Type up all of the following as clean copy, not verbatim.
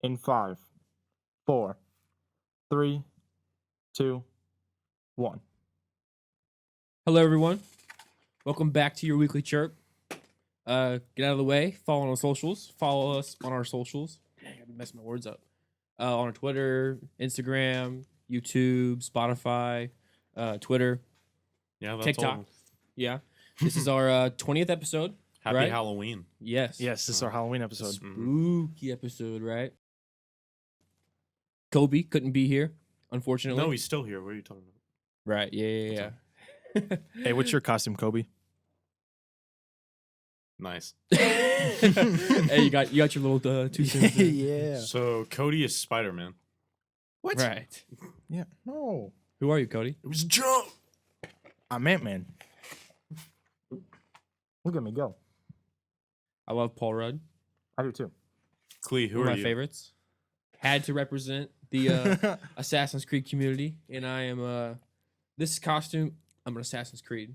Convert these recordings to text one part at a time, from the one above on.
In 5, 4, 3, 2, 1. Hello, everyone. Welcome back to your weekly Chirp. Get out of the way. Follow on socials. Follow us on our socials. Dang, I've been messing my words up. On our Twitter, Instagram, YouTube, Spotify, Twitter, Yeah, that's TikTok. all. Yeah. This is our 20th episode. Happy right? Halloween. Yes. Yes, this is our Halloween episode. Spooky episode, right? Kobey couldn't be here, unfortunately. No, he's still here. What are you talking about? Right. Yeah. Hey, what's your costume, Kobey? Nice. Hey, you got your little 2 cents there. Yeah. So Cody is Spider-Man. What? Right. Yeah. No. Who are you, Cody? It was a joke. I'm Ant-Man. Look at me go. I love Paul Rudd. I do too. Clee, who One are of my you? favorites. Had to represent the Assassin's Creed community, and I am this costume. I'm an Assassin's Creed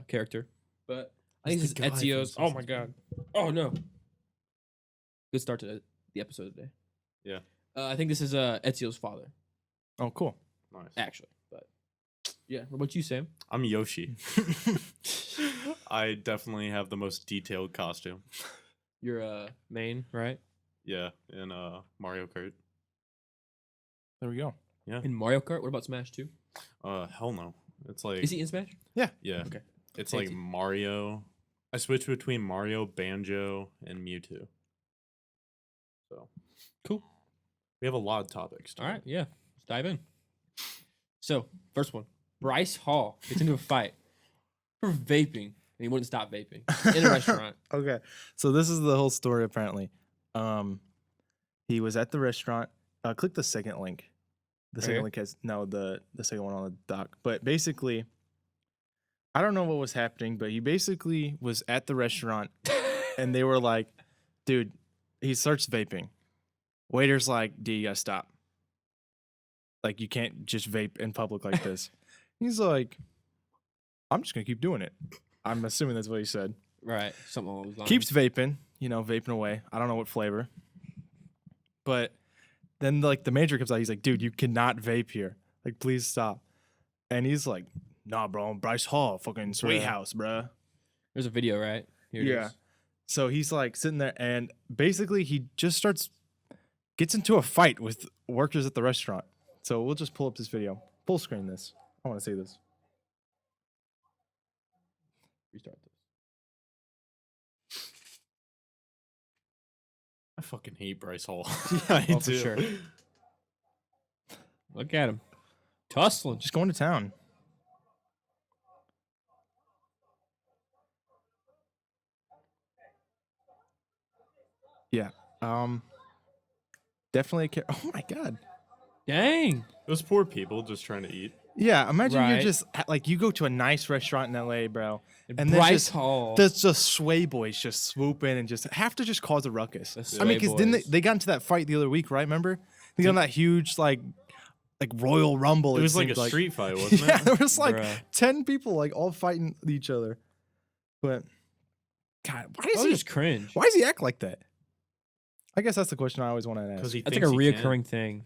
character, but I think He's this is the guy from Ezio's. Oh my Assassin's god! Oh no! Good start to the episode today. Yeah. I think this is Ezio's father, Oh, cool. Nice. actually. But yeah, what about you, Sam? I'm Yoshi. I definitely have the most detailed costume. You're main, right? Yeah, in Mario Kart. There we go. In Mario Kart. What about Smash 2? Hell no. It's like Is he in Smash? yeah. Okay. It's Thank like you. Mario. I switch between Mario, Banjo, and Mewtwo. So Cool. we have a lot of topics. All right, yeah. Let's dive in. So, first one. Bryce Hall gets into a fight for vaping, and he wouldn't stop vaping in a restaurant. Okay. So this is the whole story apparently. He was at the restaurant. Click the second link. The Right second here? link has the second one on the doc. But basically, I don't know what was happening, but he basically was at the restaurant and they were like, dude, he starts vaping. Waiter's like, dude, you gotta stop. Like, you can't just vape in public like this. He's like, I'm just gonna keep doing it. I'm assuming that's what he said. Right, something along those lines. Keeps vaping, vaping away. I don't know what flavor. But then like the manager comes out, he's like, dude, you cannot vape here. Like, please stop. And he's like, nah, bro, Bryce Hall, fucking Sway House, bruh. There's a video, right? Here it Yeah. is. So he's like sitting there and basically he just gets into a fight with workers at the restaurant. So we'll just pull up this video. Full screen this. I want to see this. Restart this. I fucking hate Bryce Hall. I Oh, for sure. Look at him. Tussling. Just going to town. Yeah. Definitely. Oh my god. Dang. Those poor people just trying to eat. Yeah. Imagine you're Right. just like you go to a nice restaurant in LA, bro, and then Bryce just Hall. there's just sway boys just swoop in and just have to just cause a ruckus. The I sway mean, because didn't boys. they got into that fight the other week, right? Remember? They got in that huge like Royal Rumble. It was like a seemed street fight, wasn't Yeah, it? there was like Bruh. 10 people like all fighting each other. But God, That was just cringe. why does he act like that? I guess that's the question I always want to ask. Because he That's like thinks a he can. reoccurring thing.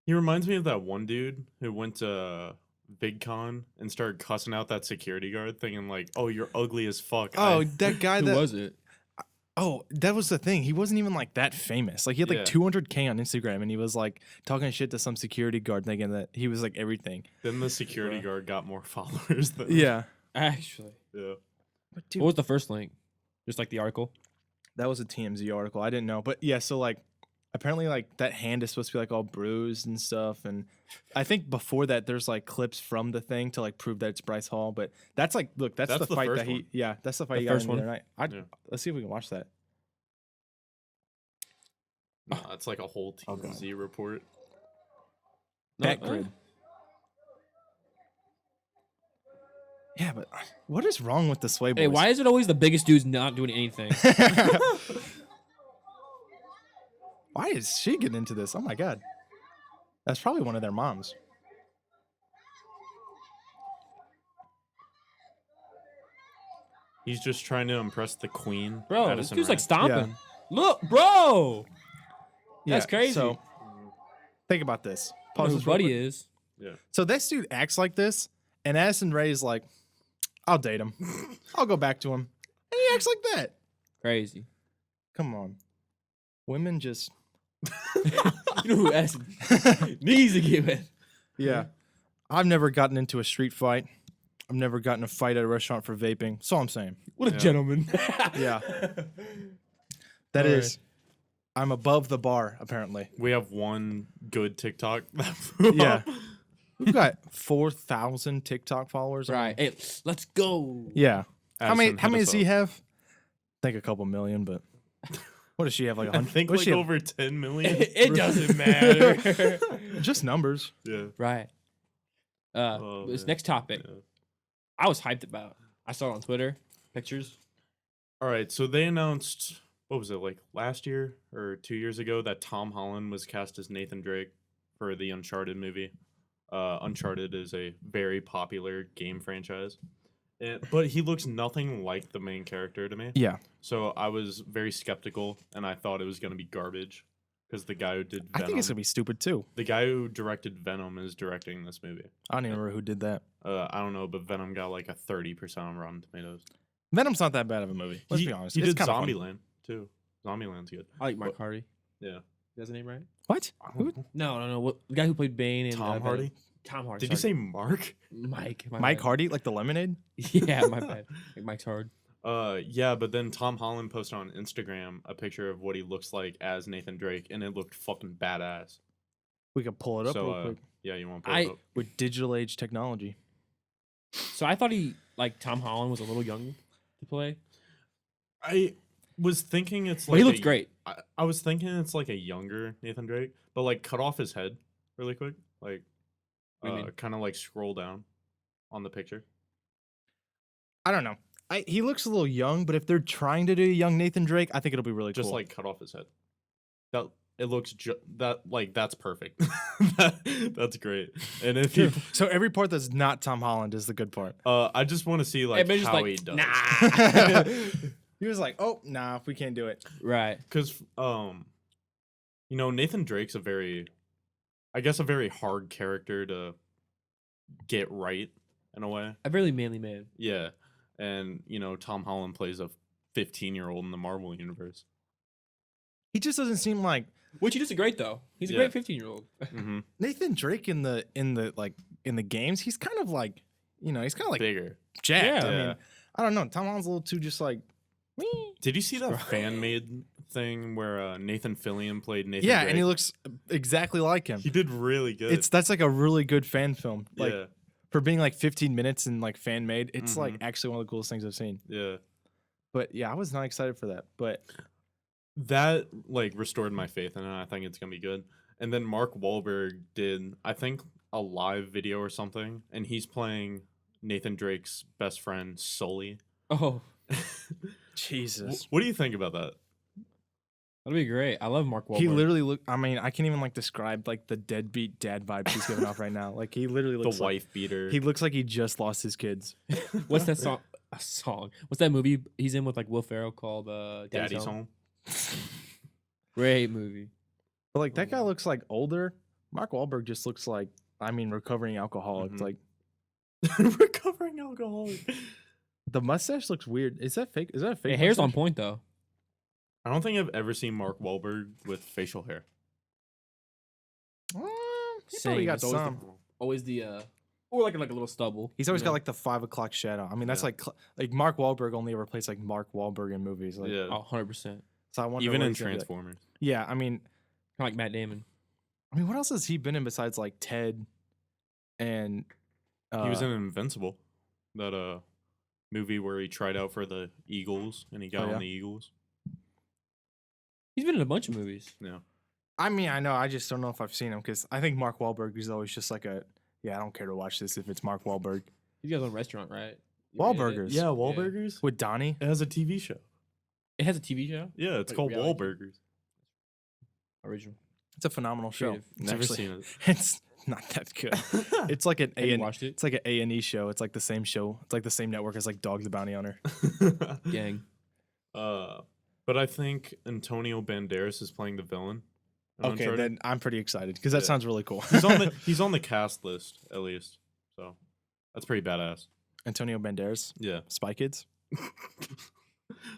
He reminds me of that one dude who went to VidCon and started cussing out that security guard, thinking like, "Oh, you're ugly as fuck." Oh, I- that guy Who that was it? Oh, that was the thing. He wasn't even like that famous. Like he had like Yeah. 200K on Instagram and he was like talking shit to some security guard thinking that he was like everything. Then the security Bruh. guard got more followers than Yeah. Actually. Yeah. But dude, What was the first link? Just like the article? that was a TMZ article. I didn't know. But yeah, so like apparently like that hand is supposed to be like all bruised and stuff. And I think before that there's like clips from the thing to like prove that it's Bryce Hall. But that's like look, that's That's the the fight first that he one. yeah, that's the fight The he got first in the one? other night. Yeah. Let's see if we can watch that. No, it's like a whole Okay. TMZ report. That No, grid. Yeah, but what is wrong with the Sway Boys? Hey, why is it always the biggest dudes not doing anything? Why is she getting into this? Oh my god. That's probably one of their moms. He's just trying to impress the queen. Bro, this Addison dude's like Rae. stomping. Look, bro. That's crazy. So think about this. I know Pause who this real Buddy quick. is. Yeah. So this dude acts like this, and Addison Rae's like, I'll date him. I'll go back to him. And he acts like that. Crazy. Come on. Women just... You know who S needs to get with. Yeah. I've never gotten into a street fight. I've never gotten a fight at a restaurant for vaping. That's all I'm saying. What a Yeah. gentleman. Yeah. That All is... I'm above the bar, apparently. We have one good TikTok that blew Yeah. up. We've got 4,000 TikTok followers. Right. Hey, let's go. Yeah. How many Addison, hit does us he up. have? I think a couple million, but what does she have? Like I 100? think What does like she have? over 10 million. It doesn't matter. Just numbers. Yeah. Right. Oh, This man. next topic, Yeah. I was hyped about. I saw it on Twitter. Pictures. All right, so they announced, what was it, like last year or 2 years ago, that Tom Holland was cast as Nathan Drake for the Uncharted movie. Uncharted is a very popular game franchise, but he looks nothing like the main character to me. Yeah. So I was very skeptical, and I thought it was going to be garbage because the guy who did I Venom, think it's gonna be stupid too. the guy who directed Venom is directing this movie. I don't even remember who did that. I don't know, but Venom got like a 30% on Rotten Tomatoes. Venom's not that bad of a movie. Let's he, be honest. He It's did kinda fun. Zombieland too. Zombieland's good. I like Mike What- Hardy. Yeah. Is that name right? What? Who? No. What the guy who played Bane and Tom Hardy. Tom Hardy. Did you sorry. say Mark? Mike? My Mike bad. Hardy, like the lemonade? Yeah, my bad. Like Mike's hard. Yeah, but then Tom Holland posted on Instagram a picture of what he looks like as Nathan Drake, and it looked fucking badass. We could pull it up So, real quick Yeah, you want to pull I- it up? with digital age technology. So I thought Tom Holland was a little young to play. I was thinking it's But like he looks great. I was thinking it's like a younger Nathan Drake, but like cut off his head really quick, like What do you mean? kind of like scroll down on the picture. I don't know. He looks a little young, but if they're trying to do a young Nathan Drake, I think it'll be really Just cool. like cut off his head. That it looks that's perfect. That's great. And if you, So every part that's not Tom Holland is the good part. I just want to see like Ben's just how like, he does. nah. He was like, "Oh, nah, we can't do it." Right. Because Nathan Drake's a very hard character to get right in a way. A really manly man. Yeah, and Tom Holland plays a 15-year-old in the Marvel universe. He just doesn't seem like Which he does great though. He's a Yeah. great 15-year-old. Mm-hmm. Nathan Drake in the games. He's kind of like, he's kind of like Bigger. jacked. Yeah. I mean, I don't know. Tom Holland's a little too just like, "Wee." Did you see that fan made thing where Nathan Fillion played Nathan? Yeah, Drake? and he looks exactly like him. He did really good. That's like a really good fan film. Like yeah, for being like 15 minutes and like fan made, it's like Mhm. actually one of the coolest things I've seen. yeah. But yeah, I was not excited for that. But That like restored my faith in it. I think it's gonna be good. And then Mark Wahlberg did, I think, a live video or something, and he's playing Nathan Drake's best friend Sully. Oh, Jesus, What do you think about that? that'd be great. I love Mark Wahlberg. he literally look. I mean, I can't even like describe like the deadbeat dad vibes he's giving off right now. Like he literally The looks like, wife beater. he looks like he just lost his kids. What's that song? A song. What's that movie he's in with like Will Ferrell called Daddy's home. Great movie. But like that guy looks like older. Mark Wahlberg just looks like, I mean, recovering alcoholic. Mhm. Like Recovering alcoholic. the mustache looks weird. Is that fake? Is that a fake? Hey, hair's on mustache? point though. I don't think I've ever seen Mark Wahlberg with facial hair. He Same. probably got It's always some. Always the or like a little stubble. He's always Yeah. got like the 5 o'clock shadow. I mean, that's Yeah. like Mark Wahlberg only ever plays like Mark Wahlberg in movies. Like, Yeah. Oh, 100%. So I wonder Even where in he's gonna be, like- Transformers. Yeah, I mean, Kind of like Matt Damon. what else has he been in besides like Ted and He was in Invincible, that movie where he tried out for the Eagles and he got Oh, yeah? on the Eagles. He's been in a bunch of movies. Yeah. I mean, I know. I just don't know if I've seen him because I think Mark Wahlberg is always just like I don't care to watch this if it's Mark Wahlberg. He's got his own restaurant, right? Wahlburgers. Yeah, Wahlburgers. With Donnie. It has a TV show. It has a TV show. Yeah, it's Like called reality? Wahlburgers. Original. It's a phenomenal show. Creative. It's Never actually- seen it. It's not that good. It's like an Have you A. watched it? It's like an A&E show. It's like the same show. It's like the same network as like Dog the Bounty Hunter. Gang. But I think Antonio Banderas is playing the villain. in Okay, Uncharted. then I'm pretty excited because that Yeah. sounds really cool. He's on the cast list at least, so that's pretty badass. Antonio Banderas, Yeah, Spy Kids.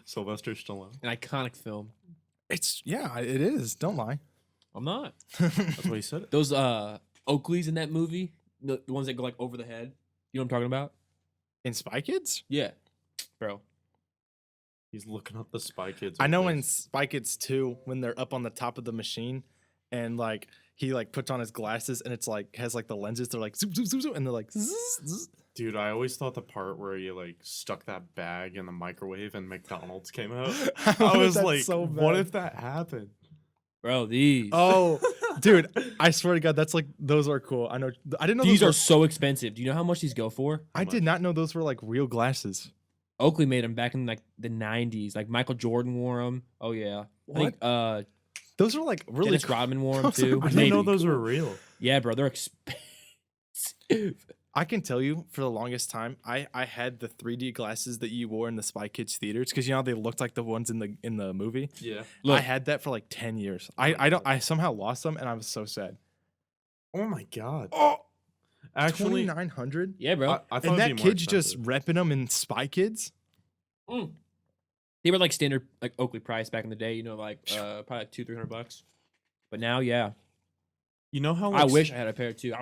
Sylvester Stallone. An iconic film. It is. Don't lie. I'm not. That's what he said. Those Oakleys in that movie, the ones that go like over the head. You know what I'm talking about? In Spy Kids? Yeah, bro. He's looking up the Spy Kids. I know in openings. Spy Kids 2, when they're up on the top of the machine and like he like puts on his glasses and it's like has like the lenses, they're like zoom, zoom, zoom, zoom, and they're like zzz, zzz. Dude, I always thought the part where you like stuck that bag in the microwave and McDonald's came out. I wanted was that like, so what bad. if that happened? Bro, these. Oh, dude, I swear to God, that's like those are cool. I know. I didn't know These those are so expensive. Do you know how much these go for? I did not know those were like real glasses. Oakley made them back in like the 90s. Like Michael Jordan wore them. Oh yeah. I think Those are like really Dennis cool. Rodman wore them Those are too. I really didn't know Maybe. those were real. Yeah, bro, they're expensive. I can tell you for the longest time, I had the 3D glasses that you wore in the Spy Kids theaters because you know how they looked like the ones in the movie. Yeah. Look, I had that for like 10 years. I somehow lost them and I was so sad. Oh my god. Oh, Actually, 2,900. yeah, bro. I thought And it'd that be more kid's just expensive. repping them in Spy Kids. They were like standard like Oakley price back in the day. You know, like probably like $200-300. But now, yeah. You know how I like, wish I had a pair too.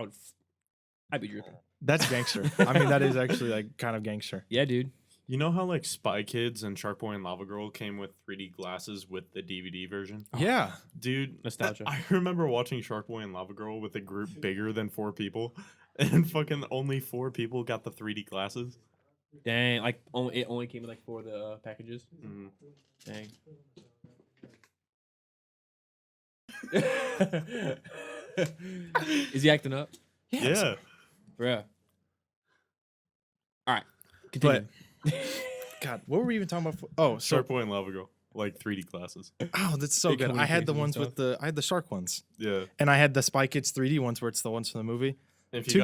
I'd be dripping. That's gangster. I mean, that is actually like kind of gangster. Yeah, dude. You know how like Spy Kids and Shark Boy and Lava Girl came with 3D glasses with the DVD version? Yeah. Dude, Nostalgia. I remember watching Shark Boy and Lava Girl with a group bigger than 4 people, and fucking only 4 people got the 3D glasses. Dang, like it only came in like 4 of the packages. Mhm. Dang. Is he acting up? Yeah. Bruh. All right. Continue. God, what were we even talking about? Oh, so Shark Boy and Lava Girl, like 3D glasses. oh, that's so Big good. I had the communications and ones with I had the shark ones, Yeah. and I had the Spy Kids 3D ones where it's the ones from the movie. If Two-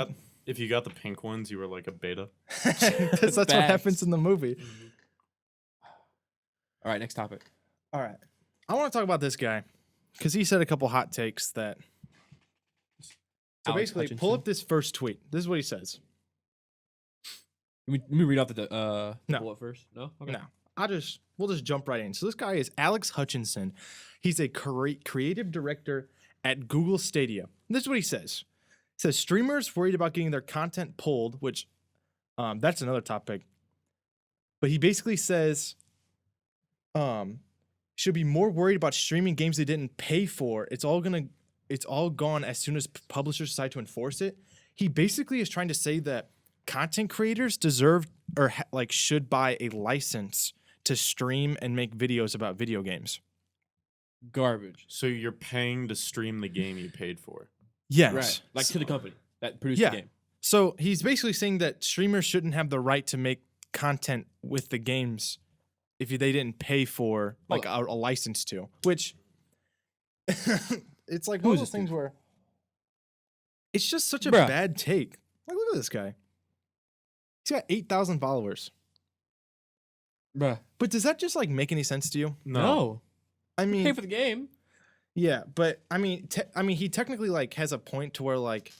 you got the pink ones, you were like a beta. Because that's what Facts. happens in the movie. All right, next topic. All right, I want to talk about this guy because he said a couple hot takes that. So Alex basically, pull Hutchinson. up this first tweet. This is what he says. Let me read off the No. bullet first. No? Okay. No, we'll just jump right in. So this guy is Alex Hutchinson. He's a creative director at Google Stadia. This is what he says. He says streamers worried about getting their content pulled, which that's another topic. But he basically says should be more worried about streaming games they didn't pay for. It's all gone as soon as publishers decide to enforce it. He basically is trying to say that content creators deserve or should buy a license to stream and make videos about video games. Garbage. So you're paying to stream the game you paid for. Yes. Right. Like to the company that produced Yeah. the game. So he's basically saying that streamers shouldn't have the right to make content with the games if they didn't pay for like a license to, which it's like Who one is of those this things dude? where it's just such a Bruh. bad take. Like, look at this guy. He's got 8,000 followers. Bruh. But does that just like make any sense to you? No. I Pay mean, for the game. yeah, but I mean, he technically like has a point to where like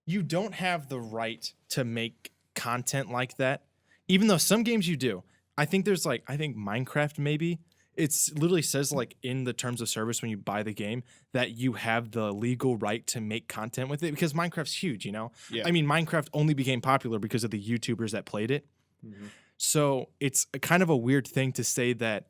you don't have the right to make content like that, even though some games you do. I think Minecraft maybe it's literally says like in the terms of service when you buy the game that you have the legal right to make content with it because Minecraft's huge, you know? Yeah. I mean, Minecraft only became popular because of the YouTubers that played it. Mhm. So it's a kind of a weird thing to say that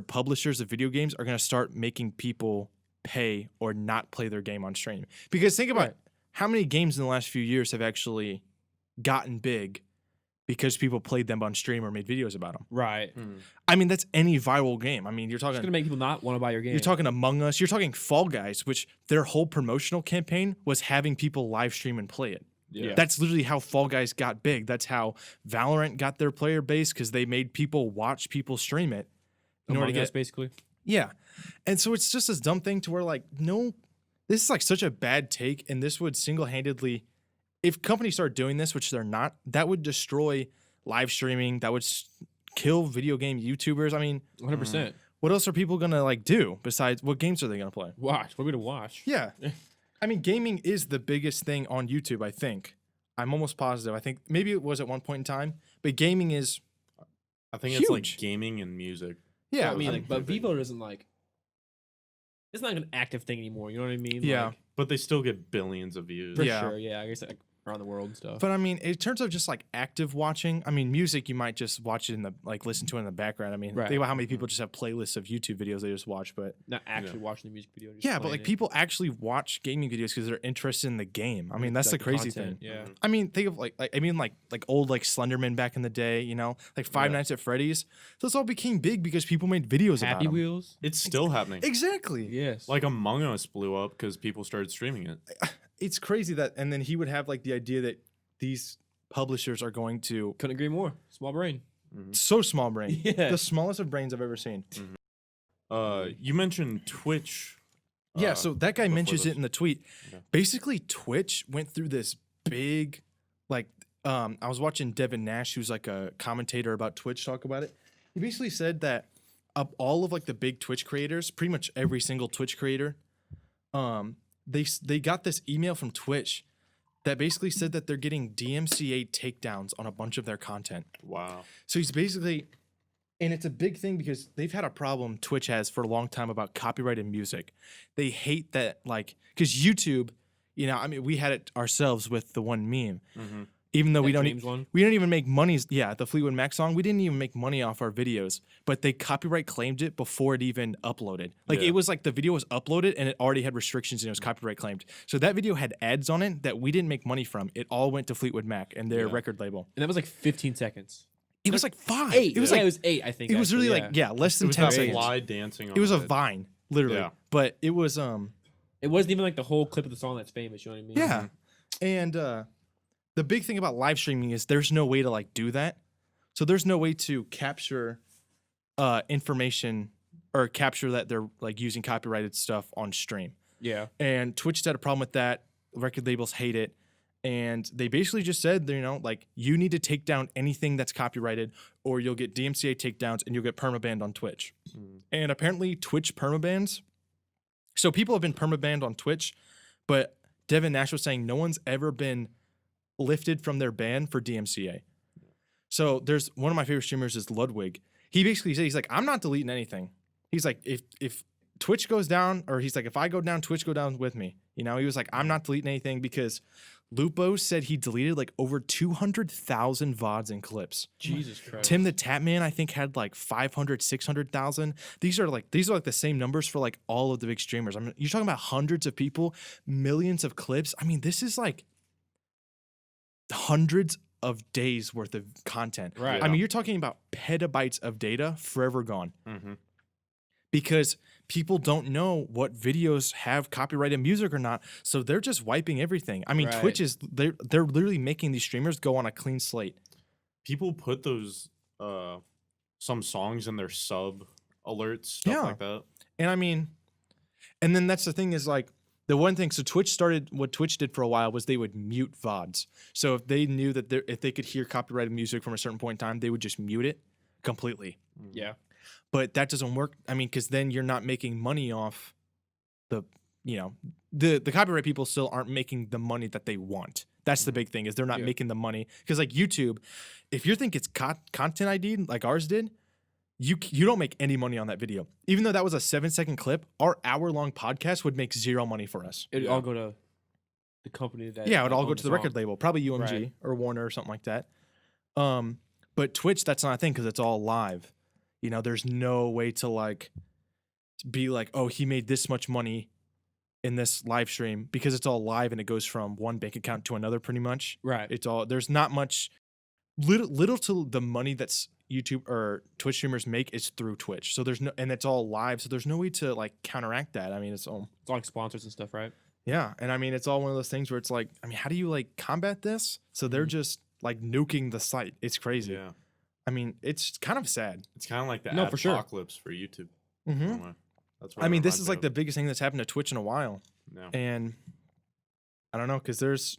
publishers of video games are going to start making people pay or not play their game on stream. Because think about Right. how many games in the last few years have actually gotten big because people played them on stream or made videos about them. Right. Mhm. I mean, that's any viral game. I mean, you're It's gonna talking make people not want to buy your game. you're talking Among Us, you're talking Fall Guys, which their whole promotional campaign was having people live stream and play it. Yeah. That's literally how Fall Guys got big. That's how Valorant got their player base because they made people watch people stream it in order to Among Us, get basically. yeah. And so it's just this dumb thing to where like, no, this is like such a bad take. And this would single-handedly, if companies start doing this, which they're not, that would destroy live streaming. That would kill video game YouTubers. I mean, 100%. what else are people gonna like do besides what games are they gonna play? Watch. What are we to watch? Yeah. I mean, gaming is the biggest thing on YouTube, I think. I'm almost positive. I think maybe it was at one point in time, but gaming is I think it's like huge. gaming and music. yeah. I mean, I'm like, but big. Vivo isn't like. It's not like an active thing anymore. You know what I mean? Yeah. Like, But they still get billions of views. for Yeah. sure. Yeah. I guess like around the world and stuff. But I mean, in terms of just like active watching, I mean, music you might just watch it in the like listen to it in the background. I mean, Right. think about how many people just have playlists of YouTube videos they just watch. But Not actually watching the music video. Just yeah, but playing like it. people actually watch gaming videos because they're interested in the game. I mean, that's Like the crazy content, thing. Yeah. I mean, think of like old like Slenderman back in the day. You know, like Five Yeah. Nights at Freddy's. Those all became big because people made videos about Happy them. Wheels. It's still happening. Exactly. Yes. Like Among Us blew up because people started streaming it. It's crazy that, and then he would have like the idea that these publishers are going to Couldn't agree more. Small brain. so small brain, Yeah. the smallest of brains I've ever seen. You mentioned Twitch. Yeah, so that guy before mentions this. it in the tweet. Yeah. Basically, Twitch went through this big, like, I was watching Devin Nash, who's like a commentator about Twitch, talk about it. He basically said that of all of like the big Twitch creators, pretty much every single Twitch creator, they got this email from Twitch that basically said that they're getting DMCA takedowns on a bunch of their content. Wow. So he's basically, and it's a big thing because they've had a problem, Twitch has for a long time, about copyrighted music. They hate that, like, because YouTube, you know, I mean, we had it ourselves with the one meme. Mm-hmm. Even though we That don't, James one? we don't even make money. Yeah, the Fleetwood Mac song, we didn't even make money off our videos, but they copyright claimed it before it even uploaded. Like Yeah. it was like the video was uploaded and it already had restrictions and it was copyright claimed. So that video had ads on it that we didn't make money from. It all went to Fleetwood Mac and their Yeah. record label. And that was like 15 seconds. It was like 5. 8. It was yeah, like it was 8, I think. it was really actually, like less It than was 10 that seconds. fly dancing on It was a it. vine, literally. Yeah. But it was It wasn't even like the whole clip of the song that's famous. You know what I mean? yeah. And the big thing about live streaming is there's no way to like do that. So there's no way to capture information or capture that they're like using copyrighted stuff on stream. Yeah. And Twitch had a problem with that. Record labels hate it. And they basically just said, you know, like you need to take down anything that's copyrighted or you'll get DMCA takedowns and you'll get permabanned on Twitch. And apparently Twitch permabans. So people have been permabanned on Twitch, but Devin Nash was saying no one's ever been lifted from their ban for DMCA. So there's one of my favorite streamers is Ludwig. He basically said, he's like, I'm not deleting anything. He's like, if Twitch goes down, or he's like, if I go down, Twitch go down with me. You know, he was like, I'm not deleting anything because Lupo said he deleted like over 200,000 VODs and clips. Jesus Christ. Tim the Tapman, I think, had like 500, 600,000. These are like the same numbers for like all of the big streamers. I mean, you're talking about hundreds of people, millions of clips. I mean, this is like hundreds of days worth of content. Right. I mean, you're talking about petabytes of data forever gone Mm-hmm. because people don't know what videos have copyrighted music or not. So they're just wiping everything. I mean, Right. Twitch is they're literally making these streamers go on a clean slate. People put those some songs in their sub alerts, stuff Yeah. like that. And I mean, and then that's the thing is like the one thing. So what Twitch did for a while was they would mute VODs. So if they knew that if they could hear copyrighted music from a certain point in time, they would just mute it completely. Yeah. But that doesn't work. I mean, because then you're not making money off the, you know, the copyright people still aren't making the money that they want. That's the big thing is they're not Yeah. making the money. Because like YouTube, if you think it's content ID like ours did, you don't make any money on that video. Even though that was a 7-second clip, our hour-long podcast would make zero money for us. It'd Yeah. all go to the company that. Yeah, it would all go owned to the song. record label, probably UMG Right. or Warner or something like that. But Twitch, that's not a thing because it's all live. You know, there's no way to like be like, oh, he made this much money in this live stream because it's all live and it goes from one bank account to another pretty much. Right. It's all there's not much little to the money that's YouTube or Twitch streamers make is through Twitch. So there's no and it's all live, so there's no way to like counteract that. I mean, it's all It's all like sponsors and stuff, right? yeah, and I mean it's all one of those things where it's like, I mean, how do you like combat this? So they're just like nuking the site. It's crazy. Yeah. I mean, it's kind of sad. It's kind of like the No, for sure. apocalypse for YouTube. Mm-hmm. in a way. That's what I it mean, this reminds is me like the of. biggest thing that's happened to Twitch in a while, Yeah. and I don't know because there's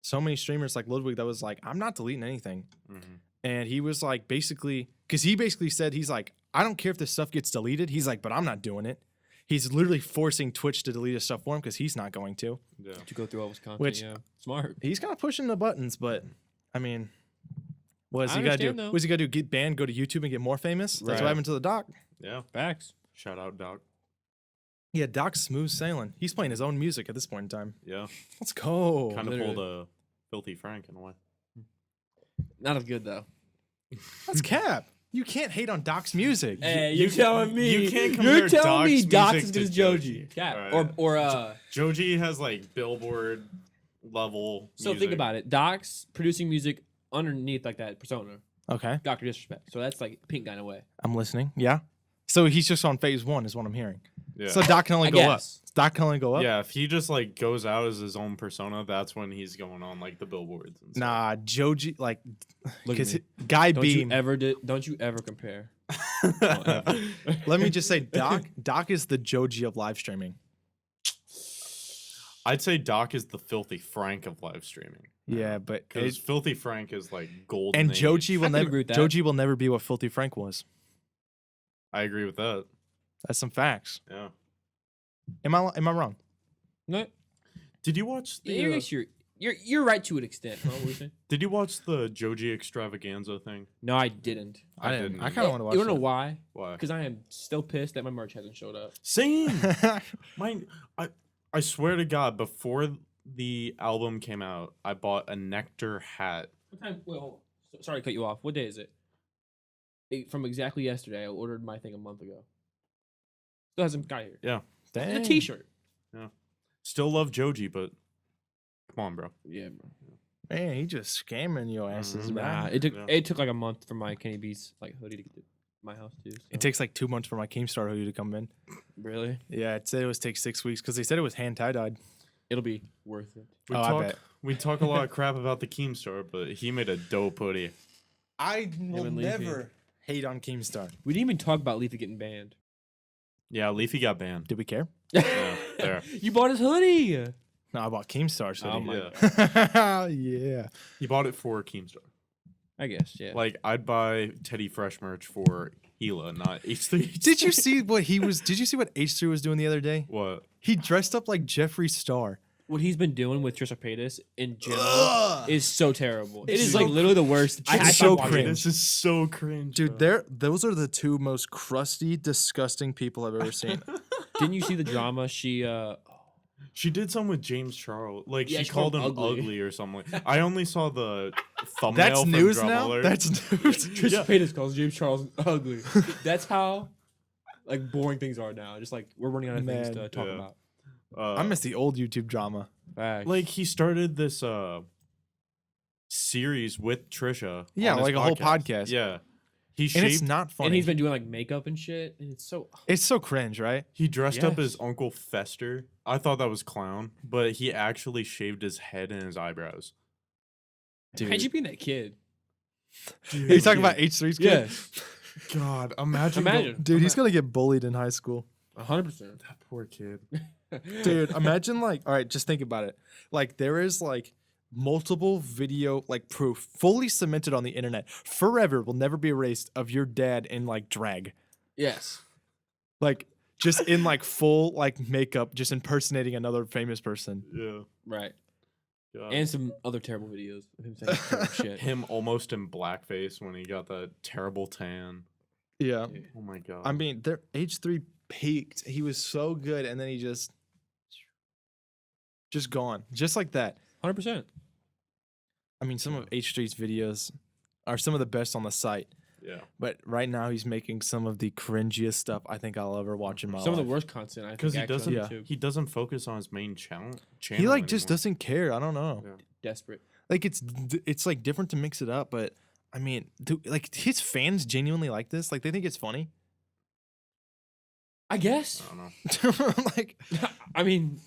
so many streamers like Ludwig that was like, I'm not deleting anything. Mhm. And he was like, basically, because he basically said, he's like, I don't care if this stuff gets deleted. He's like, but I'm not doing it. He's literally forcing Twitch to delete his stuff for him because he's not going to. Yeah. To go through all his content. Which- yeah. Smart. He's kind of pushing the buttons, but I mean, what is I he got to do? understand, though. What's he got to do? Get banned, go to YouTube and get more famous? That's Right. what happened to the Doc. Yeah. Facts. Shout out, Doc. Yeah, Doc's smooth sailing. He's playing his own music at this point in time. Yeah. Let's go. Kind of literally. pulled a Filthy Frank in a way. Not as good though. That's cap. You can't hate on Doc's music. Hey, you you're telling me you can't compare you're telling me Doc's Doc's music as to good as Joji. Joji. Yeah. Alright. Or Joji has like Billboard level. so think about it. Doc's producing music underneath like that persona. Okay, Dr. Disrespect. So that's like pink guy in a way. I'm listening. Yeah. So he's just on phase 1 is what I'm hearing. Yeah. So Doc can only I go up. guess. Doc can only go up. Yeah, if he just like goes out as his own persona, that's when he's going on like the billboards. And stuff. Nah, Joji, like, Look at because me. Guy Don't Beam. you ever compare. Let me just say, Doc is the Joji of live streaming. I'd say Doc is the Filthy Frank of live streaming. Yeah, but Because Filthy Frank is like gold. and Joji will I can never agree with that. Joji will never be what Filthy Frank was. I agree with that. That's some facts. Yeah. Am I wrong? No, Did you watch the? you're right to an extent. Huh? What were you saying? Did you watch the Joji extravaganza thing? No, I didn't. I didn't. I either. kind of want to watch. You don't know that. why? Why? Because I am still pissed that my merch hasn't showed up. Same. Mine. I swear to God, before the album came out, I bought a Nectar hat. What time? Wait, hold on. Sorry to cut you off. What day is it? From exactly yesterday. I ordered my thing a month ago. Still hasn't got here. Yeah. It's Dang. a T-shirt. Still love Joji, but come on, bro. Yeah, bro. Man, he just scamming your asses, Mhm. man. Nah, Yeah. it took like a month for my Kenny Beats like hoodie to get to my house too. So. It takes like 2 months for my Keemstar hoodie to come in. Really? Yeah, it said it was take 6 weeks because they said it was hand tie-dyed. It'll be worth it. We Oh, I talk. bet. We talk a lot of crap about the Keemstar, but he made a dope hoodie. I will and Leafy. never hate on Keemstar. We didn't even talk about Leafy getting banned. Yeah, Leafy got banned. Did we care? Yeah, there. You bought his hoodie. No, I bought Keemstar's Oh hoodie. my Yeah. Yeah. He bought it for Keemstar. I guess, yeah. Like I'd buy Teddy Fresh merch for Gila, not H3. Did you see what he was? Did you see what H3 was doing the other day? What? He dressed up like Jeffree Star. What he's been doing with Trisha Paytas in general Ugh. is so terrible. It It's is so like literally the worst. It's I so stopped watching cringe. it. This is so cringe, Dude, bro. those are the two most crusty, disgusting people I've ever seen. Didn't you see the drama? She did something with James Charles. Like Yeah, she she called called him him ugly. ugly or something. I only saw the thumbnail. That's from news Drama now. Alert. That's news. Trisha Yeah. Paytas calls James Charles ugly. That's how like boring things are now. Just like we're running out of things Man. to talk Yeah. about. I miss the old YouTube drama. Facts. Like he started this series with Trisha. Yeah, on his like a whole podcast. Yeah, he And it's shaved. not funny. and he's been doing like makeup and shit, and it's so. It's so cringe, right? He dressed up Yes. as Uncle Fester. I thought that was clown, but he actually shaved his head and his eyebrows. Dude. How'd you be that kid? Are you talking about H3's kid? God, imagine. Imagine. Dude, he's gonna get bullied in high school. 100%. that poor kid. Dude, imagine like, all right, just think about it. Like there is like multiple video like proof fully cemented on the internet forever will never be erased of your dad in like drag. Yes. Like just in like full like makeup, just impersonating another famous person. Yeah. Right. God. And some other terrible videos of him saying terrible shit. him almost in blackface when he got that terrible tan. Yeah. Oh my god. I mean, their H3 peaked. He was so good and then he just gone. Just like that. 100%. I mean, some of H3's videos are some of the best on the site. yeah. But right now he's making some of the cringiest stuff I think I'll ever watch in my Some life. of the worst content I think Because he actually doesn't. on YouTube. He doesn't focus on his main channel. He like just anymore. doesn't care. I don't know. Yeah. Desperate. Like it's like different to mix it up, but I mean, like his fans genuinely like this. Like they think it's funny. I guess. I don't know. Like I mean,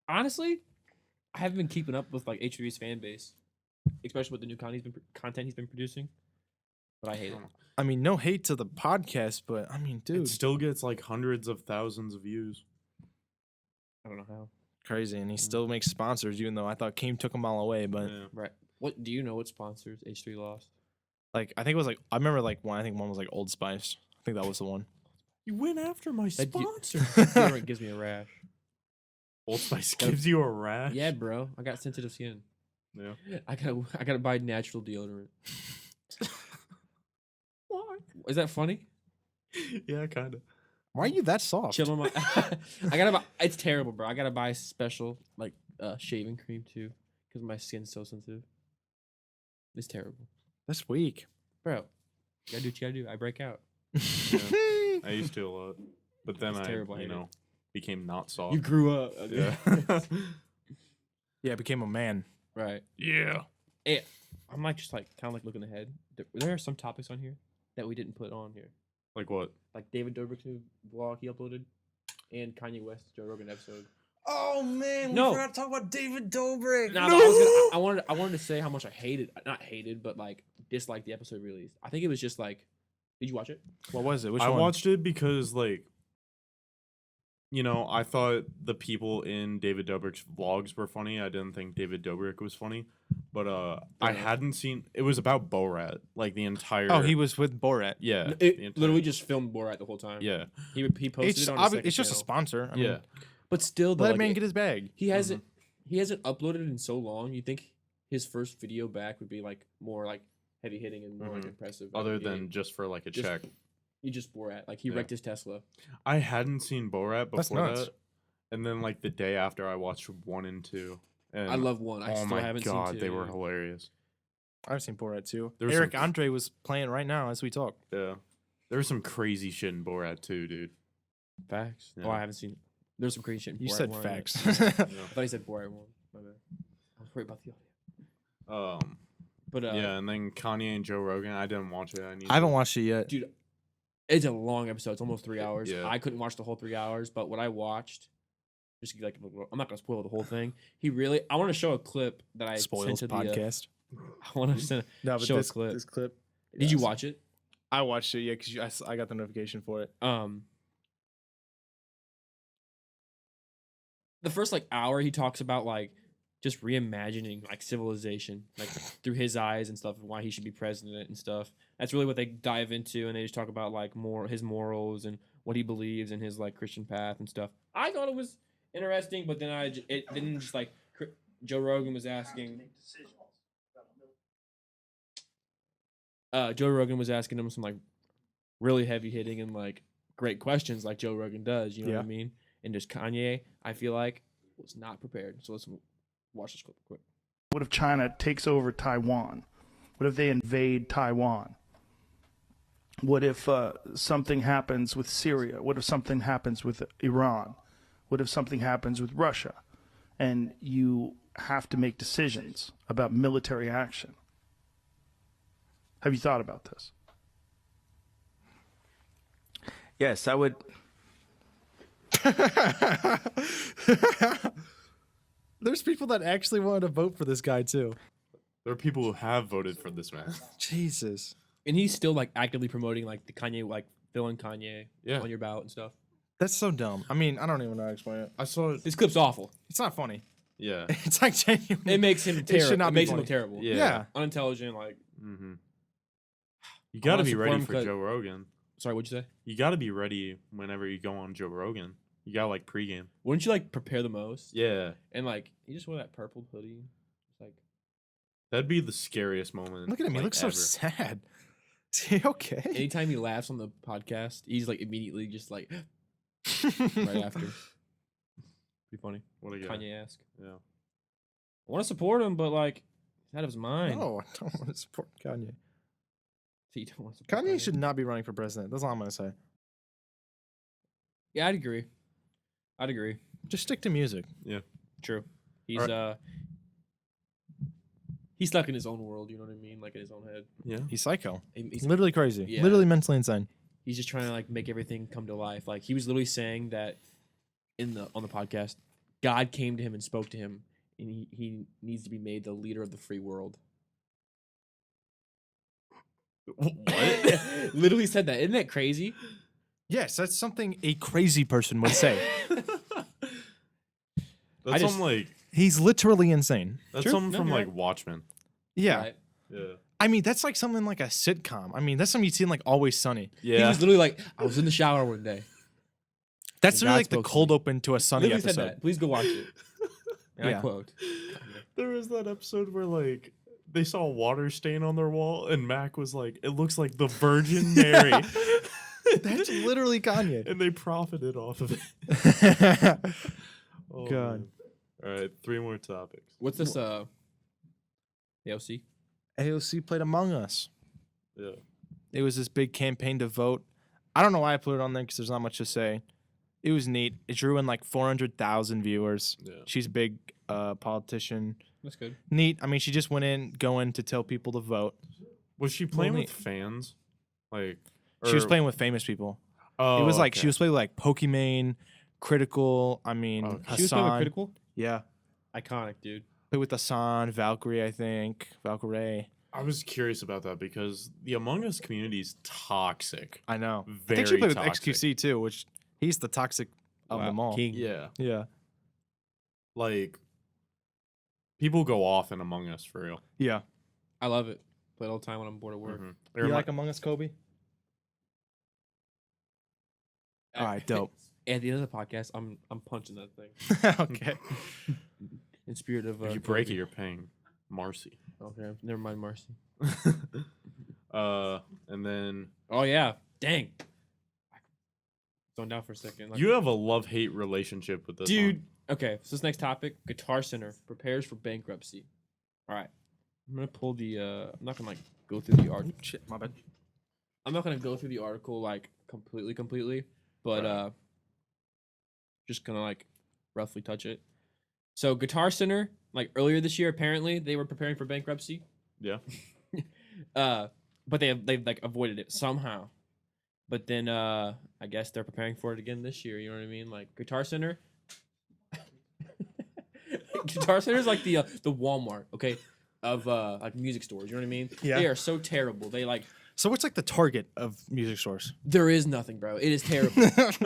honestly, I haven't been keeping up with like H3's fan base, especially with the new content he's been producing. But I hate it. I mean, no hate to the podcast, but I mean, dude, It still gets like hundreds of thousands of views. I don't know how. crazy, and he still makes sponsors, even though I thought Keem took them all away. But Yeah. Right. What do you know? What sponsors H3 lost? Like I think it was like I remember like one. I think one was like Old Spice. I think that was the one. You went after my That sponsor. deodorant gives me a rash. Old Spice gives you a rash. Yeah, bro. I got sensitive skin. Yeah. I gotta buy natural deodorant. Why? Is that funny? Yeah, kind of. Why are you that soft? Chill on my. I gotta buy. It's terrible, bro. I gotta buy special like shaving cream too, because my skin's so sensitive. It's terrible, That's weak. bro. You gotta do what you gotta do. I break out. I used to a lot, but then It's I, terrible, I you hate it. know, became not soft. You grew up. Yeah. Yeah, became a man. Right. Yeah. Hey, I'm like just like kind of like looking ahead. There are some topics on here that we didn't put on here, Like what? like David Dobrik's new vlog he uploaded, and Kanye West's Joe Rogan episode. Oh man, No. forgot to talk about David Dobrik. No, but I wanted to say how much I hated, not hated, but like disliked the episode released. I think it was just like, did you watch it? What was it? Which I one? watched it because, like, you know, I thought the people in David Dobrik's vlogs were funny. I didn't think David Dobrik was funny, but I Yeah. hadn't seen. It was about Borat, like the entire. Oh, he was with Borat. Yeah. the It entire- literally just filmed Borat the whole time. Yeah. He posted It's it on his second it's just a channel. sponsor. I Yeah. mean, But still, though, let a like, man get his bag. he hasn't uploaded in so long. You think his first video back would be like more like heavy hitting and more like Mhm. impressive? Other than just for like a Just- check. he just Borat, like he Yeah. wrecked his Tesla. I hadn't seen Borat That's before nuts. that, and then like the day after, I watched 1 and 2. And I love one. I oh still my haven't god, seen two. they were hilarious. I've seen Borat too. There was Eric some- Andre was playing right now as we talk. Yeah, there was some crazy shit in Borat too, dude. Facts. Yeah. Oh, I haven't seen it. There's some crazy shit. In You Borat said 1. facts. I Yeah. thought he said Borat 1. My bad. I was worried about the audio. But Yeah, and then Kanye and Joe Rogan. I didn't watch it. I haven't watched it yet. dude, it's a long episode. It's almost 3 hours. Yeah. I couldn't watch the whole 3 hours, but what I watched, just like I'm not gonna spoil the whole thing. I want to show a clip that I Spoils sent to the. podcast. I want to send. No, but show a this clip. this clip. Did you yes. watch it? I watched it. Yeah, because I got the notification for it. The first like hour he talks about like just reimagining like civilization, like through his eyes and stuff, and why he should be president and stuff. That's really what they dive into, and they just talk about like more his morals and what he believes in his like Christian path and stuff. I thought it was interesting, but then it didn't just like Joe Rogan was asking. Joe Rogan was asking him some like really heavy hitting and like great questions, like Joe Rogan does. You know what I mean? And just Kanye, I feel like was not prepared. So let's watch this clip quick. What if China takes over Taiwan? What if they invade Taiwan? What if something happens with Syria? What if something happens with Iran? What if something happens with Russia? And you have to make decisions about military action. Have you thought about this? Yes, I would. There's people that actually wanted to vote for this guy too. There are people who have voted for this man. Jesus. And he's still like actively promoting like the Kanye, like villain Kanye Yeah. on your ballot and stuff. That's so dumb. I mean, I don't even know how to explain it. I saw it. This clip's awful. It's not funny. Yeah. It's like genuine. It makes him It terrible. should not It be makes him funny. look terrible. Yeah. Yeah. Unintelligent. Like, Mm-hmm. You got to wanna be support ready him for 'cause- Joe Rogan. sorry, what'd you say? You got to be ready whenever you go on Joe Rogan. You got to like pregame. Wouldn't you like prepare the most? Yeah. And like, he just wore that purple hoodie. It's like, That'd be the scariest moment. Look at him. He like, looks so ever. sad. Is he okay? anytime he laughs on the podcast, he's like immediately just like right after. Be funny. What a guy. Kanye-esque. Yeah. I want to support him, but like, he's out of his mind. No, I don't want to support Kanye. You don't want to support Kanye should not be running for president. That's all I'm gonna say. Yeah, I'd agree. I'd agree. Just stick to music. True. He's Alright. he's stuck in his own world. You know what I mean? Like in his own head. Yeah. He's psycho. He's Literally crazy. Yeah. Literally mentally insane. he's just trying to like make everything come to life. Like he was literally saying that on the podcast, God came to him and spoke to him, and he needs to be made the leader of the free world. What? Literally said that. Isn't that crazy? Yes, that's something a crazy person would say. That's just- something like He's literally insane. that's True. something No, from you're like right. Watchmen. Yeah. Right? Yeah. I mean, that's like something like a sitcom. I mean, that's something you'd see in like Always Sunny. He was literally like, I was in the shower one day. That's And really God like the spoke to cold me. open to a Sunny Literally episode. said that. Please go watch it. And I Yeah. quote. There was that episode where like they saw a water stain on their wall, and Mac was like, "It looks like the Virgin Mary." That's literally Kanye. And they profited off of it. Oh, God. man. All right, 3 more topics. What's this? AOC? AOC played Among Us. Yeah. It was this big campaign to vote. I don't know why I put it on there because there's not much to say. It was neat. It drew in like 400,000 viewers. Yeah. She's a big politician. That's good. Neat. I mean, she just went in going to tell people to vote. Was she playing neat. with fans? Like She was or- playing with famous people. Oh, It was like she okay. was playing with like Pokimane, Critical. I mean, Okay. She was playing with Hassan. Critical? Yeah. Iconic, dude. Played with Hassan, Valkyrie, I think. Valkyrie. I was curious about that because the Among Us community is toxic. I know. I Very think she played toxic. with XQC too, which he's the toxic of Wow, them all. King. Yeah. Yeah. Like people go off in Among Us for real. Yeah. I love it. Play it all the time when I'm bored at work. Mhm. You like Among Us, Kobey? All right, dope. At the end of the podcast, I'm punching that thing. Okay. In spirit of If you break it, Kobe. you're paying Marcy. Okay, never mind, Marcy. And then Oh yeah, dang. Zoned down for a second. Like, you have a love-hate relationship with this dude. one. Okay, so this next topic: Guitar Center prepares for bankruptcy. All right, I'm gonna pull the. I'm not gonna like go through the article. Shit, my bad. I'm not gonna go through the article like completely, but Right. just gonna like roughly touch it. So Guitar Center, like earlier this year, apparently they were preparing for bankruptcy. Yeah. But they've like avoided it somehow. But then I guess they're preparing for it again this year. You know what I mean? Like Guitar Center. Guitar Center is like the Walmart, okay, of like music stores. You know what I mean? Yeah. They are so terrible. They like So what's like the target of music stores? there is nothing, bro. It is terrible.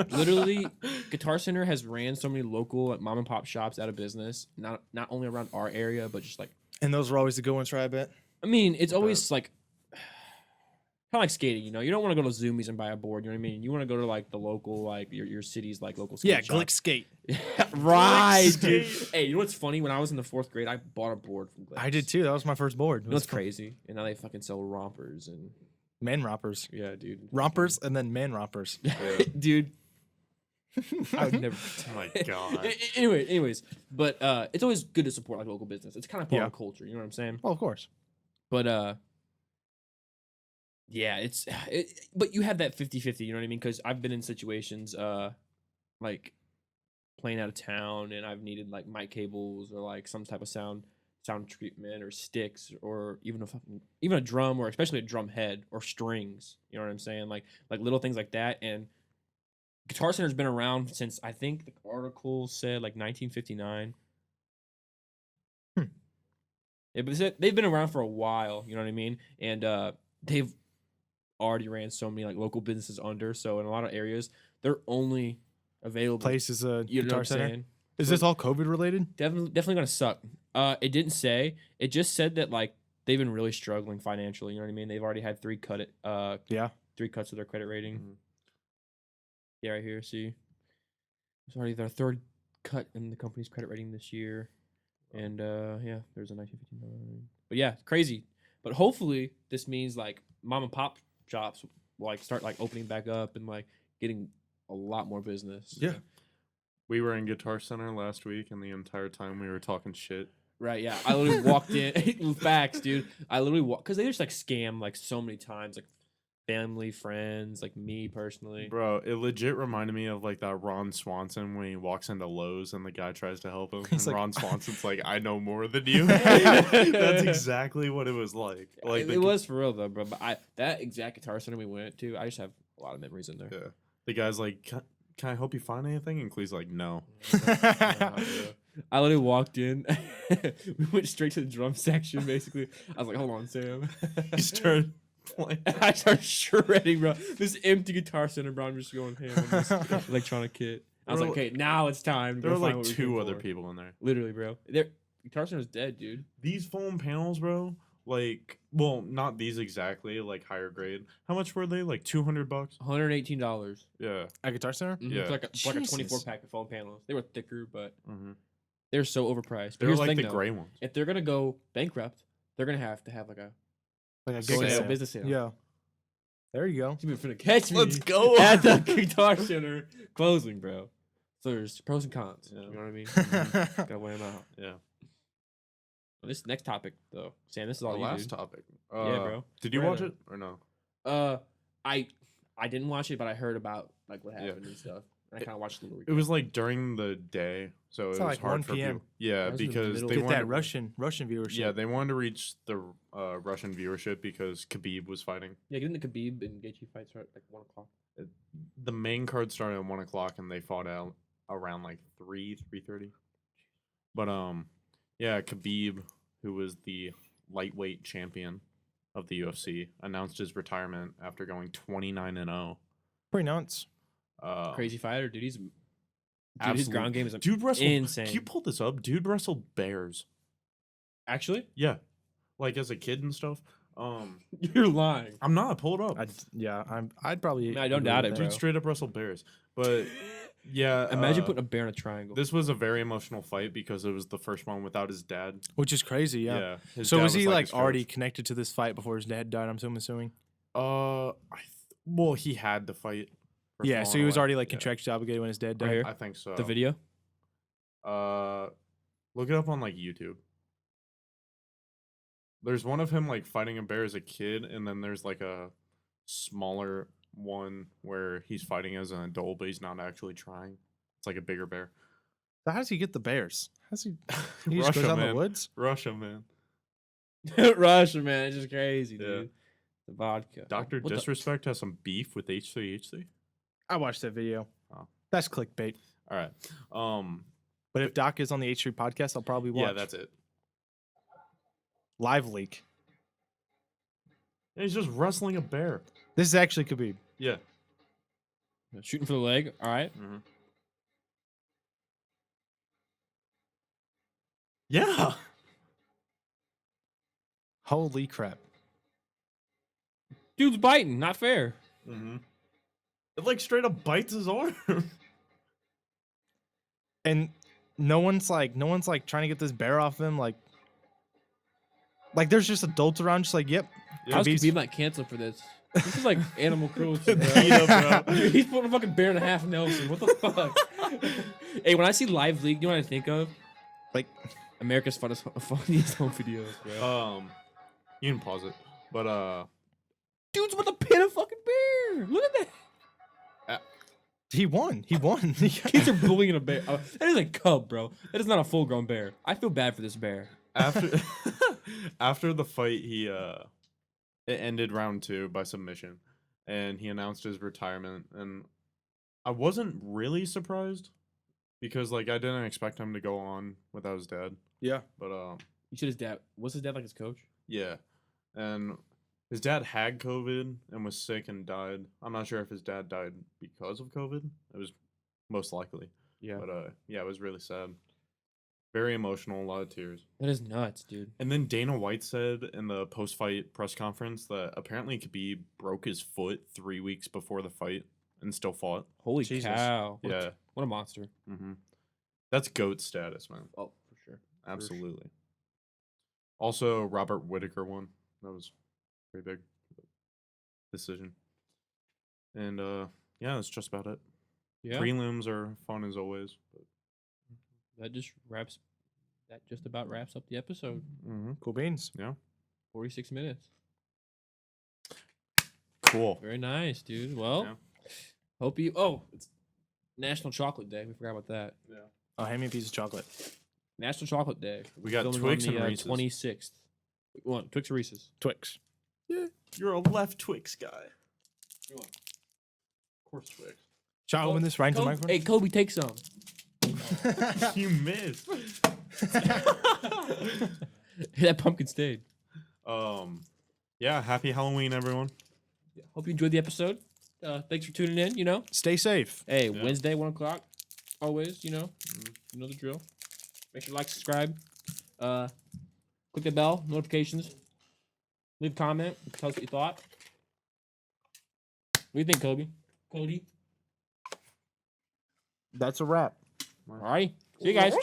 Literally, Guitar Center has ran so many local like, mom and pop shops out of business. Not only around our area, but just like And those are always the good ones, right? I bet. I mean, it's always like kind of like skating. You know, you don't want to go to Zoomies and buy a board. You know what I mean? You want to go to like the local, like your city's like local skate Yeah, shop. Glick Skate. Right, Glick dude. Skate. Hey, you know what's funny? When I was in the 4th grade, I bought a board from Glick. I did too. That was my first board. You know what's crazy? And now they fucking sell rompers and Man rompers. yeah, dude. Rompers and then man rompers. Dude. I would never. Oh my God. Anyways, but it's always good to support like local business. It's kind of part Yeah. of the culture. You know what I'm saying? Well, of course. But yeah, but you have that 50-50, you know what I mean? Because I've been in situations like playing out of town and I've needed like mic cables or like some type of sound treatment or sticks or even a drum or especially a drum head or strings. You know what I'm saying? Like little things like that. And Guitar Center's been around since I think the article said like 1959. Yeah, but they've been around for a while. You know what I mean? And they've already ran so many like local businesses under. So in a lot of areas, they're only available. Place is a You know Guitar what I'm Center. saying? Is this all COVID related? Definitely gonna suck. It didn't say. It just said that like they've been really struggling financially. You know what I mean? They've already had 3 cuts of their credit rating. Mhm. Yeah, right here. See, it's already their 3rd cut in the company's credit rating this year. And yeah, there's a 1959. But yeah, crazy. But hopefully this means like mom and pop shops will like start like opening back up and like getting a lot more business. Yeah. We were in Guitar Center last week, and the entire time we were talking shit. Right, yeah. I literally walked in. Facts, dude. I literally walked because they just like scam like so many times, like family, friends, like me personally. Bro, it legit reminded me of like that Ron Swanson when he walks into Lowe's and the guy tries to help him. He's And like, Ron Swanson's like, I know more than you. That's exactly what it was like. Like It was for real though, bro. But that exact Guitar Center we went to, I just have a lot of memories in there. Yeah. The guy's like, can I help you find anything? And Clee's like, no. I literally walked in. We went straight to the drum section, basically. I was like, hold on, Sam. He started playing. I started shredding, bro. This empty Guitar Center, bro. I'm just going ham on this electronic kit. I was There like, were- okay, now it's time. to There go were find like what we 2 came other for. people in there. Literally, bro. Guitar Center's dead, dude. These foam panels, bro, Like, well, not these exactly, like higher grade. How much were they? Like $200? $118. Yeah. At Guitar Center? Yeah. It's like a Jesus. 24 pack of foam panels. They were thicker, but Mm-hmm. they're so overpriced. But They're here's like the the thing, though. gray ones. If they're gonna go bankrupt, they're gonna have to have like a Like a Going giga out sale. of business sale. Yeah. There you go. You've been finna catch me. Let's go. At the Guitar Center closing, bro. So there's pros and cons. Yeah. You know what I mean? Gotta weigh them out. Yeah. This next topic, though, Sam, this is all The you, last dude. topic. Yeah, bro. Did you Right watch on. it or no? I didn't watch it, but I heard about like what Yeah. happened and stuff. And I kind of watched a little. It was like during the day, so It's it was like hard 1 for p.m. people. Yeah, That was in the because middle. they Get wanted that to, Russian viewership. Yeah, they wanted to reach the Russian viewership because Khabib was fighting. Yeah, getting the Khabib and Gaethje fight start at like 1 o'clock. The main card started at 1 o'clock, and they fought out around like 3:30. But yeah, Khabib, who was the lightweight champion of the UFC, announced his retirement after going 29-0. Pretty nuts. Crazy fighter, dude. His absolute- ground game is Dude wrestled. insane. Can you pull this up? Dude wrestled bears. Actually, Yeah, like as a kid and stuff. you're lying. I'm not. Pull it up. I'd probably. I don't agree doubt with it, that. bro. Dude straight up wrestled bears. But yeah, Imagine putting a bear in a triangle. This was a very emotional fight because it was the first one without his dad. Which is crazy, yeah. His So dad was he like his already coach. connected to this fight before his dad died? I'm assuming. Well, he had to fight. for Yeah, so falling he was away. already like Yeah, contractually obligated when his dad Right died. here. I think so. The video. Look it up on like YouTube. There's one of him like fighting a bear as a kid, and then there's like a smaller one where he's fighting as an adult, but he's not actually trying. It's like a bigger bear. So how does he get the bears? How's he? He just Russia, goes out in man. the woods. Russia, man. Russia, man, it's just crazy, Yeah. dude. The vodka. Dr. What the- Disrespect has some beef with H3H3. I watched that video. Oh. That's clickbait. All right. But if Doc is on the H3 podcast, I'll probably watch. Yeah, that's it. Live leak. Yeah, he's just wrestling a bear. This is actually Khabib. Yeah. Shooting for the leg. All right. Mm-hmm. Yeah. Holy crap. Dude's biting. Not fair. Mm-hmm. It like straight up bites his arm. And no one's like trying to get this bear off him. Like there's just adults around, just like, yep. How's Khabib's- Khabib not canceled for this? This is like animal cruelty, bro. PETA, bro. Dude, he's putting a fucking bear in a half Nelson. What the fuck? Hey, when I see live league, you know what I think of? Like, America's funniest home videos, bro. You can pause it, but Dude's about to pin a fucking bear. Look at that. he won. He won. Kids are bullying a bear. That is a cub, bro. That is not a full-grown bear. I feel bad for this bear. after after the fight, he it ended round 2 by submission, and he announced his retirement. And I wasn't really surprised because like I didn't expect him to go on without his dad. Yeah. But You said his dad. Was his dad like his coach? yeah, and his dad had COVID and was sick and died. I'm not sure if his dad died because of COVID. It was most likely. Yeah. But yeah, it was really sad. Very emotional, a lot of tears. That is nuts, dude. And then Dana White said in the post-fight press conference that apparently Khabib broke his foot 3 weeks before the fight and still fought. Holy Jesus. cow. Yeah. What a monster. Mm-hmm. That's GOAT status, man. Oh, for sure. Absolutely. Also, Robert Whittaker won. That was pretty big decision. And yeah, that's just about it. Yeah. Prelims are fun as always. But... That just about wraps up the episode. Mm-hmm. Cool beans. Yeah. 46 minutes. Cool. Very nice, dude. Well, Yeah. hope you. Oh, it's National Chocolate Day. We forgot about that. Yeah. Oh, hand me a piece of chocolate. National Chocolate Day. We got Filming Twix on and the, Reese's. 26th. What? Twix or Reese's? Twix. You're a left Twix guy. Of course, Twix. Shall I open this right into the microphone? Hey, Kobey, take some. You missed. That pumpkin stayed. Yeah, happy Halloween, everyone. Hope you enjoyed the episode. Thanks for tuning in. You know, Stay safe. hey, Yeah. Wednesday 1 o'clock. Always, you know, you know the drill. Make sure to like, subscribe, click the bell, notifications. Leave a comment. Tell us what you thought. What do you think, Kobey? Cody? That's a wrap. All right. See you guys.